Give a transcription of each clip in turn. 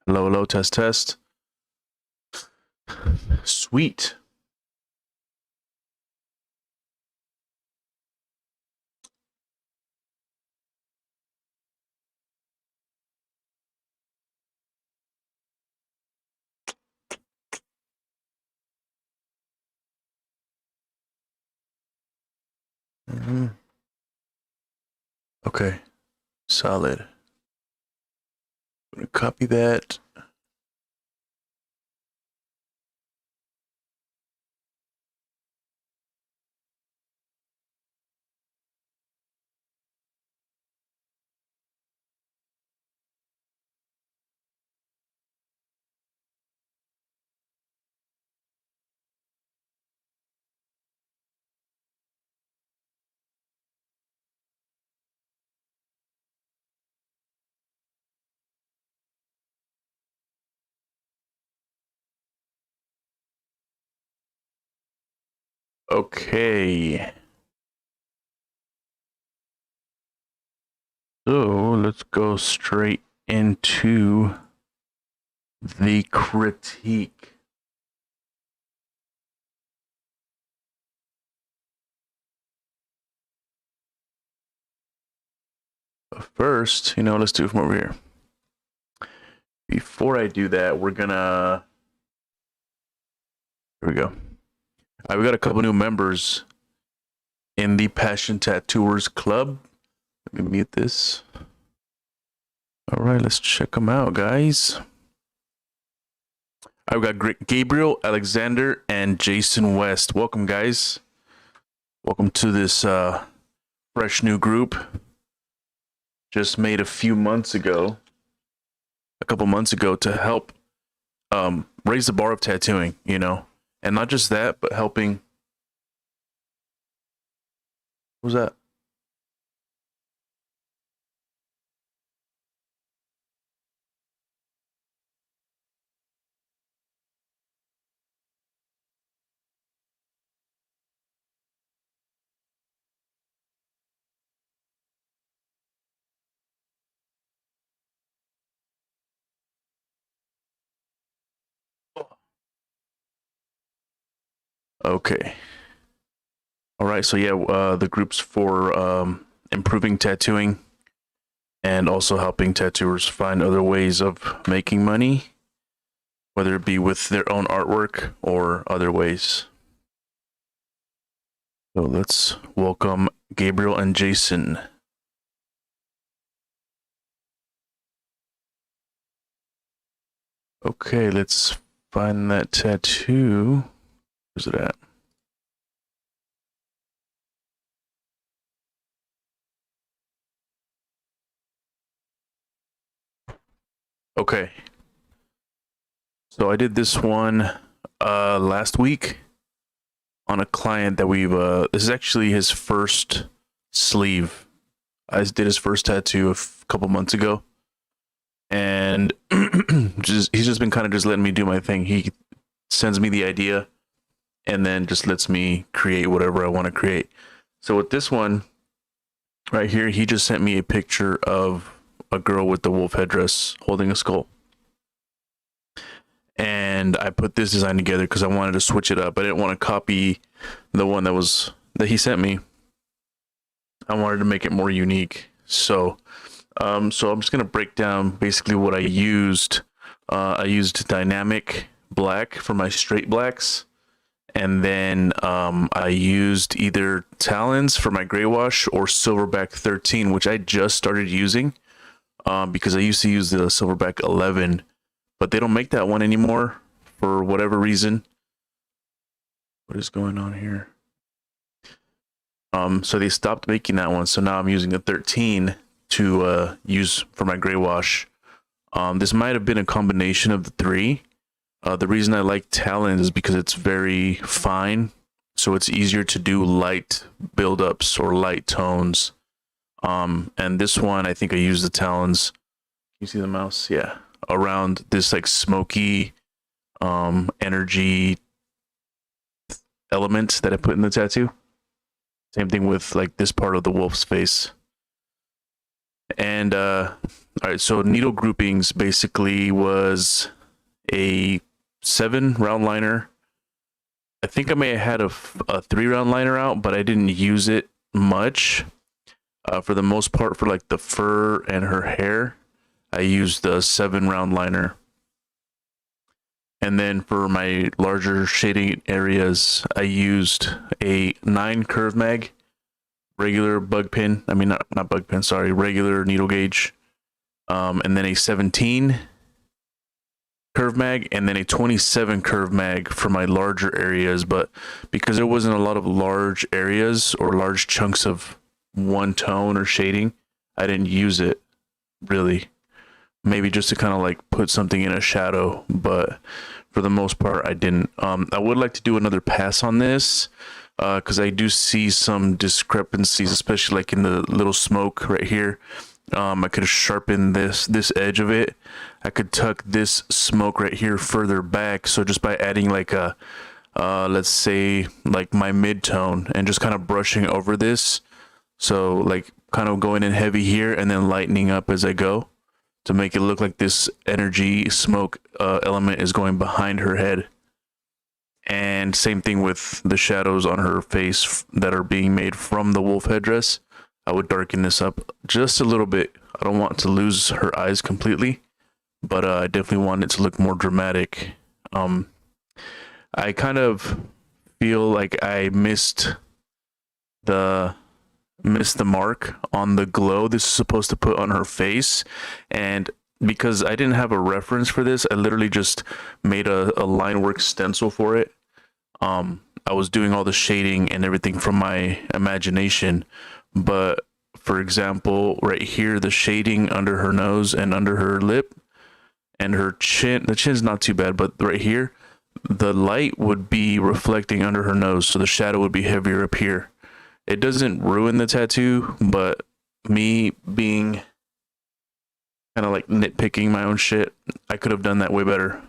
Hello, hello, test, test. Sweet. Okay, solid. I'm gonna copy that. Okay. So let's go straight into the critique. But first, let's do it from over here. Before I do that, we're gonna. Here we go. We got a couple new members in the Passion Tattooers Club. Let me mute this. All right, let's check them out, guys. I've got Gabriel, Alexander, and Jason West. Welcome, guys. Welcome to this fresh new group. Just made a couple months ago, to help raise the bar of tattooing, and not just that, but helping. What was that? Okay. All right. So yeah, the group's for improving tattooing and also helping tattooers find other ways of making money, whether it be with their own artwork or other ways. So let's welcome Gabriel and Jason. Okay, let's find that tattoo. Where's it at? Okay. So I did this one last week on a client that this is actually his first sleeve. I did his first tattoo a couple months ago. And he's just been kind of just letting me do my thing. He sends me the idea and then just lets me create whatever I want to create. So with this one right here, he just sent me a picture of a girl with the wolf headdress holding a skull. And I put this design together because I wanted to switch it up. I didn't want to copy the one that he sent me. I wanted to make it more unique. So I'm just gonna break down basically what I used. I used dynamic black for my straight blacks, and then I used either Talons for my gray wash or Silverback 13, which I just started using because I used to use the Silverback 11, but they don't make that one anymore for whatever reason. What is going on here? So they stopped making that one, so now I'm using the 13 to use for my gray wash. This might have been a combination of the three. The reason I like Talons is because it's very fine, so it's easier to do light buildups or light tones. And this one, I think I use the Talons. Can you see the mouse? Yeah, around this like smoky energy element that I put in the tattoo. Same thing with like this part of the wolf's face. And All right, so needle groupings basically was a 7 round liner. I think I may have had a 3 round liner out, but I didn't use it much. For the most part, for like the fur and her hair, I used the 7 round liner. And then for my larger shading areas, I used a 9 curve mag, regular bug pin. I mean, not bug pin, sorry, regular needle gauge. And then a 17 curve mag, and then a 27 curve mag for my larger areas. But because there wasn't a lot of large areas or large chunks of one tone or shading, I didn't use it really. Maybe just to kind of like put something in a shadow, but for the most part, I didn't. I would like to do another pass on this because I do see some discrepancies, especially like in the little smoke right here. I could sharpen this edge of it. I could tuck this smoke right here further back. So just by adding like a, let's say like my mid-tone and just kind of brushing over this. So like kind of going in heavy here and then lightening up as I go to make it look like this energy smoke element is going behind her head. And same thing with the shadows on her face that are being made from the wolf headdress. I would darken this up just a little bit. I don't want to lose her eyes completely, but I definitely want it to look more dramatic. I kind of feel like I missed the mark on the glow this is supposed to put on her face, and because I didn't have a reference for this, I literally just made a line work stencil for it. I was doing all the shading and everything from my imagination, but for example, right here, the shading under her nose and under her lip and her chin, the chin's not too bad, but right here, the light would be reflecting under her nose, so the shadow would be heavier up here. It doesn't ruin the tattoo, but me being kind of like nitpicking my own shit, I could have done that way better.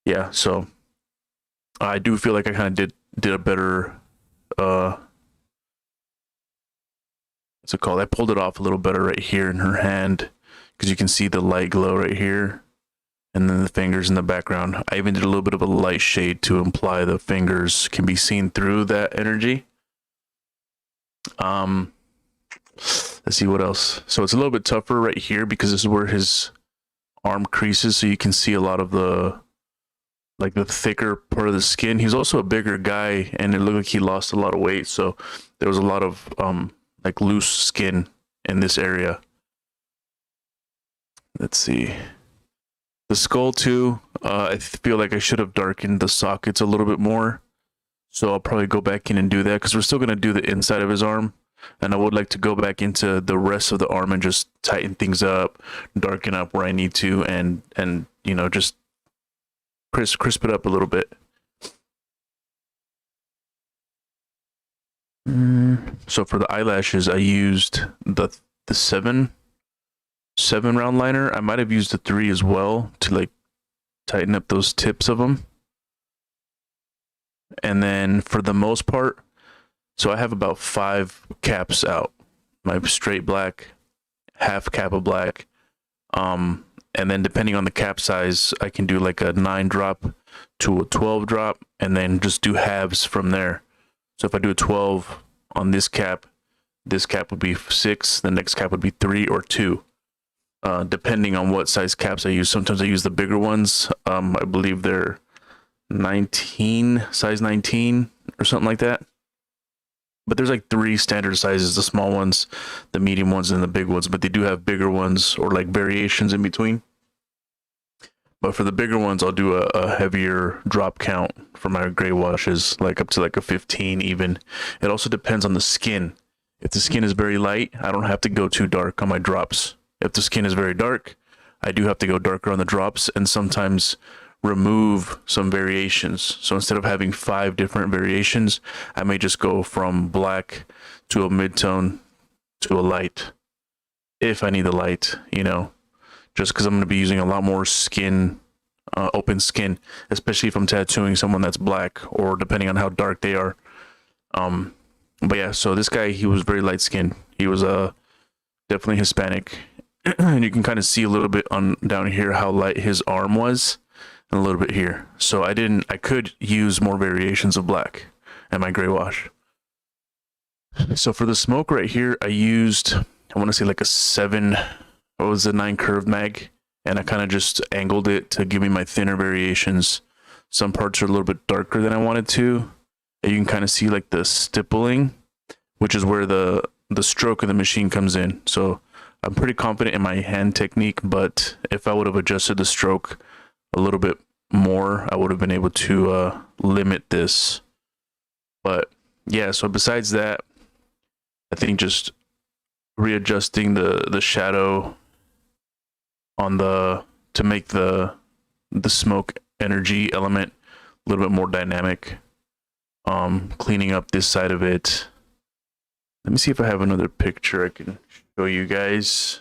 Yeah, so I do feel like I kind of did a better, what's it called? I pulled it off a little better right here in her hand, because you can see the light glow right here, and then the fingers in the background. I even did a little bit of a light shade to imply the fingers can be seen through that energy. Let's see what else. So it's a little bit tougher right here because this is where his arm creases, so you can see a lot of the like the thicker part of the skin. He's also a bigger guy, and it looked like he lost a lot of weight, so there was a lot of like loose skin in this area. Let's see. The skull too, I feel like I should have darkened the sockets a little bit more. So I'll probably go back in and do that, because we're still going to do the inside of his arm. And I would like to go back into the rest of the arm and just tighten things up, darken up where I need to, and you know, just crisp it up a little bit. So for the eyelashes, I used the 7 round liner. I might have used the 3 as well to like tighten up those tips of them. And then for the most part, so I have about 5 caps out. My straight black, half cap of black, and then depending on the cap size, I can do like a 9 drop to a 12 drop, and then just do halves from there. So if I do a 12 on this cap would be 6, the next cap would be 3 or 2. Depending on what size caps I use. Sometimes I use the bigger ones. I believe they're 19, size 19 or something like that. But there's like 3 standard sizes, the small ones, the medium ones, and the big ones. But they do have bigger ones or like variations in between. But for the bigger ones, I'll do a heavier drop count for my gray washes, like up to like a 15 even. It also depends on the skin. If the skin is very light, I don't have to go too dark on my drops. If the skin is very dark, I do have to go darker on the drops, and sometimes remove some variations. So instead of having 5 different variations, I may just go from black to a mid-tone to a light, if I need the light, you know, just because I'm going to be using a lot more skin, open skin, especially if I'm tattooing someone that's black, or depending on how dark they are. But yeah, so this guy, he was very light skinned. He was definitely Hispanic. And you can kind of see a little bit on down here how light his arm was, and a little bit here. So I could use more variations of black and my gray wash. So for the smoke right here, I used, I want to say like a 7, what was the 9 curved mag, and I kind of just angled it to give me my thinner variations. Some parts are a little bit darker than I wanted to. And you can kind of see like the stippling, which is where the stroke of the machine comes in. So I'm pretty confident in my hand technique, but if I would have adjusted the stroke a little bit more, I would have been able to limit this. But yeah, so besides that, I think just readjusting the shadow on to make the smoke energy element a little bit more dynamic. Cleaning up this side of it. Let me see if I have another picture I can show you guys.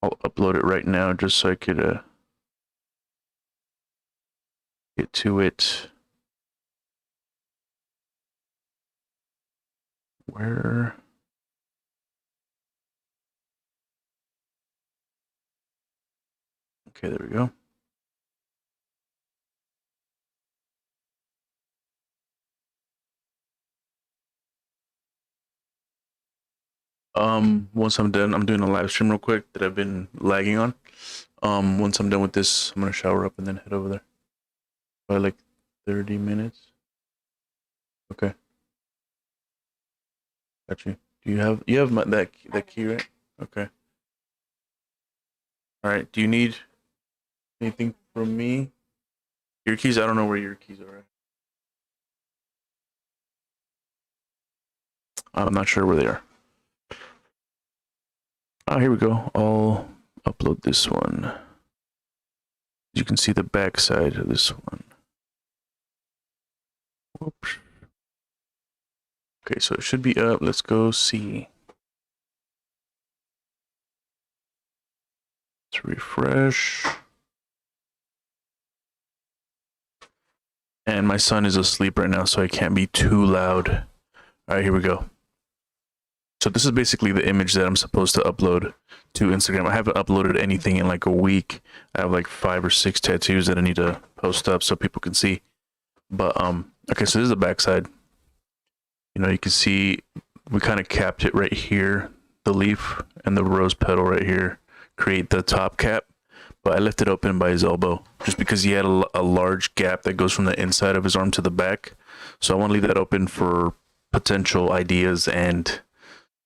I'll upload it right now just so I could get to it. Where? Okay, there we go. Once I'm done, I'm doing a live stream real quick that I've been lagging on. Once I'm done with this, I'm gonna shower up and then head over there. Probably like 30 minutes. Okay. Got you. Do you have that key, right? Okay. All right. Do you need anything from me? Your keys? I don't know where your keys are. I'm not sure where they are. Oh, here we go. I'll upload this one. You can see the back side of this one. Whoops. Okay, so it should be up. Let's go see. Let's refresh. And my son is asleep right now, so I can't be too loud. All right, here we go. So this is basically the image that I'm supposed to upload to Instagram. I haven't uploaded anything in like a week. I have like 5 or 6 tattoos that I need to post up so people can see. But okay, so this is the backside. You know, you can see we kind of capped it right here, the leaf and the rose petal right here create the top cap. But I left it open by his elbow just because he had a large gap that goes from the inside of his arm to the back. So I want to leave that open for potential ideas and,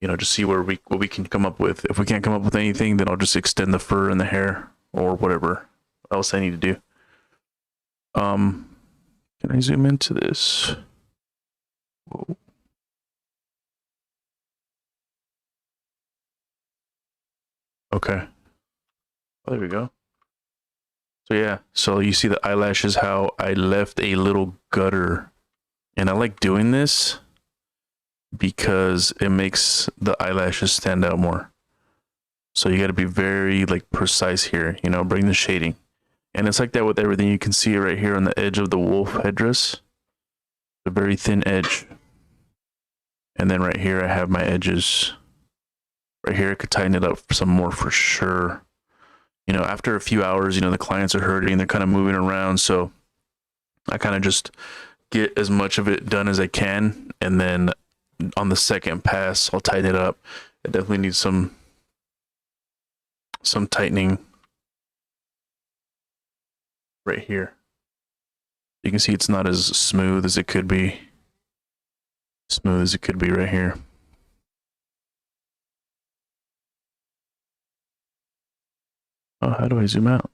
you know, just see what we can come up with. If we can't come up with anything, then I'll just extend the fur and the hair or whatever else I need to do. Can I zoom into this? Whoa. Okay. Oh, there we go. So yeah, so you see the eyelashes, how I left a little gutter. And I like doing this because it makes the eyelashes stand out more. So you got to be very like precise here, you know, bring the shading. And it's like that with everything. You can see it right here on the edge of the wolf headdress. A very thin edge. And then right here I have my edges. Right here I could tighten it up some more for sure. You know, after a few hours, you know, the clients are hurting, they're kind of moving around, so I kind of just get as much of it done as I can, and then on the second pass I'll tighten it up. It definitely needs some tightening right here. You can see it's not as smooth as it could be. Smooth as it could be right here. Oh, how do I zoom out?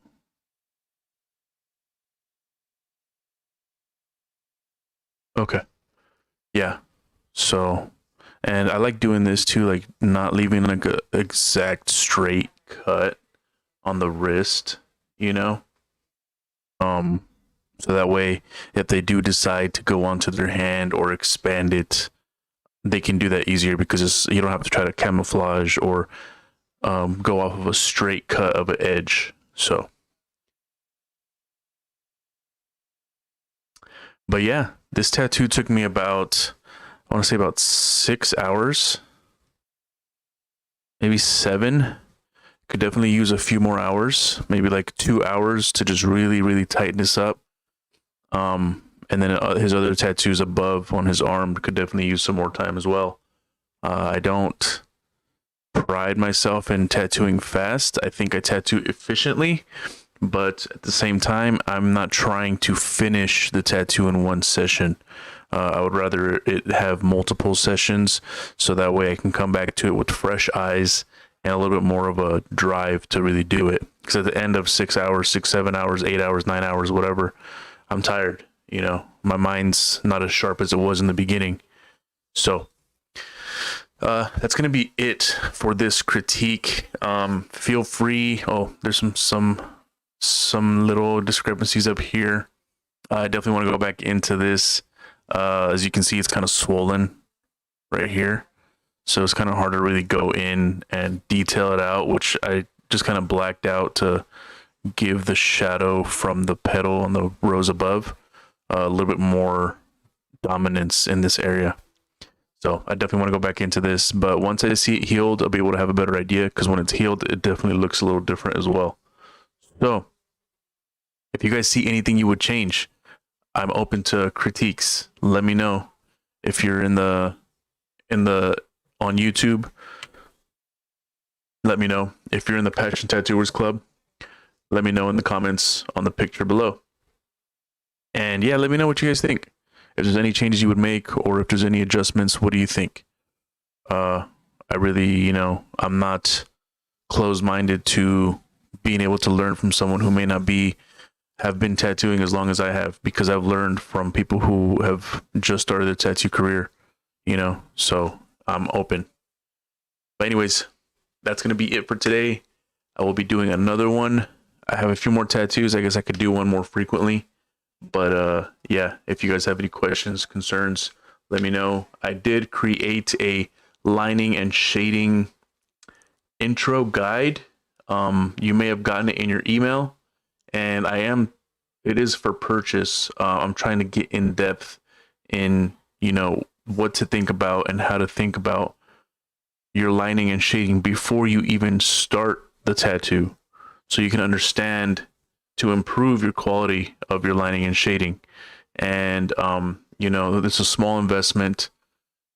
Okay. Yeah. So, and I like doing this too, like not leaving like a exact straight cut on the wrist, you know? So that way, if they do decide to go onto their hand or expand it, they can do that easier because you don't have to try to camouflage or go off of a straight cut of an edge. So, but yeah, this tattoo took me about, I want to say about 6 hours, maybe 7. Could definitely use a few more hours, maybe like 2 hours to just really tighten this up. And then his other tattoos above on his arm could definitely use some more time as well. I don't pride myself in tattooing fast. I think I tattoo efficiently, but at the same time, I'm not trying to finish the tattoo in one session. I would rather it have multiple sessions, so that way I can come back to it with fresh eyes and a little bit more of a drive to really do it. Because at the end of 6 hours, 6, 7 hours, 8 hours, 9 hours, whatever, I'm tired. You know, my mind's not as sharp as it was in the beginning. So that's gonna be it for this critique. Feel free. Oh, there's some little discrepancies up here. I definitely want to go back into this. As you can see, it's kind of swollen right here, so it's kind of hard to really go in and detail it out, which I just kind of blacked out to give the shadow from the petal on the rows above a little bit more dominance in this area. So I definitely want to go back into this, but once I see it healed, I'll be able to have a better idea, because when it's healed, it definitely looks a little different as well. So if you guys see anything you would change, I'm open to critiques. Let me know. If you're on YouTube, let me know. If you're in the Passion Tattooers Club, let me know in the comments on the picture below. And yeah, let me know what you guys think. If there's any changes you would make, or if there's any adjustments, what do you think? I really, I'm not closed-minded to being able to learn from someone who may not have been tattooing as long as I have, because I've learned from people who have just started their tattoo career, so I'm open. But anyways, that's going to be it for today. I will be doing another one. I have a few more tattoos. I guess I could do one more frequently. But yeah, if you guys have any questions, concerns, let me know. I did create a lining and shading intro guide. You may have gotten it in your email, and it is for purchase. I'm trying to get in depth in, what to think about and how to think about your lining and shading before you even start the tattoo, so you can understand to improve your quality of your lining and shading. And it's a small investment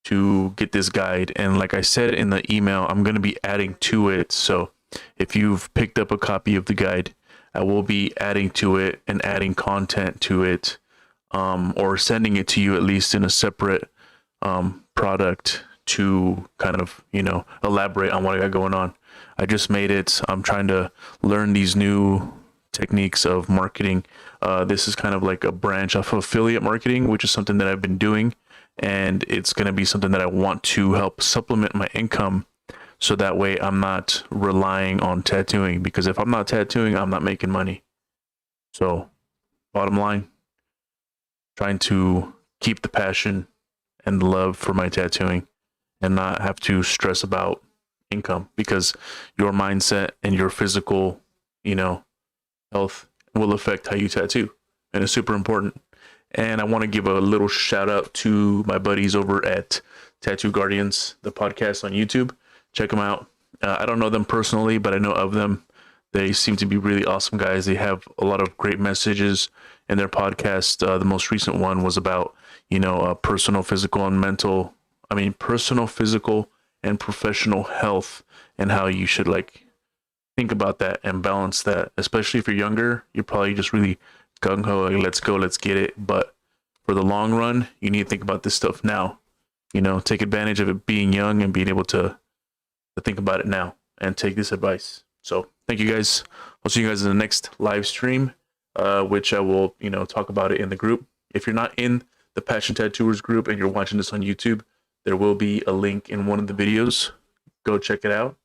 to get this guide, and like I said in the email, I'm going to be adding to it. So if you've picked up a copy of the guide, I will be adding to it and adding content to it, or sending it to you at least in a separate product to kind of elaborate on what I got going on. I just made it. I'm trying to learn these new techniques of marketing. This is kind of like a branch of affiliate marketing, which is something that I've been doing, and it's going to be something that I want to help supplement my income, so that way I'm not relying on tattooing, because if I'm not tattooing, I'm not making money. So bottom line, trying to keep the passion and the love for my tattooing and not have to stress about income, because your mindset and your physical, health will affect how you tattoo, and it's super important. And I want to give a little shout out to my buddies over at Tattoo Guardians, the podcast on YouTube. Check them out. I don't know them personally, but I know of them. They seem to be really awesome guys. They have a lot of great messages in their podcast. The most recent one was about, personal, physical, and professional health, and how you should think about that and balance that. Especially if you're younger, you're probably just really gung-ho, let's go, let's get it. But for the long run, you need to think about this stuff now. Take advantage of it being young and being able to think about it now and take this advice. So thank you guys. I'll see you guys in the next live stream, which I will, talk about it in the group. If you're not in the Passion Tattooers group and you're watching this on YouTube, there will be a link in one of the videos. Go check it out.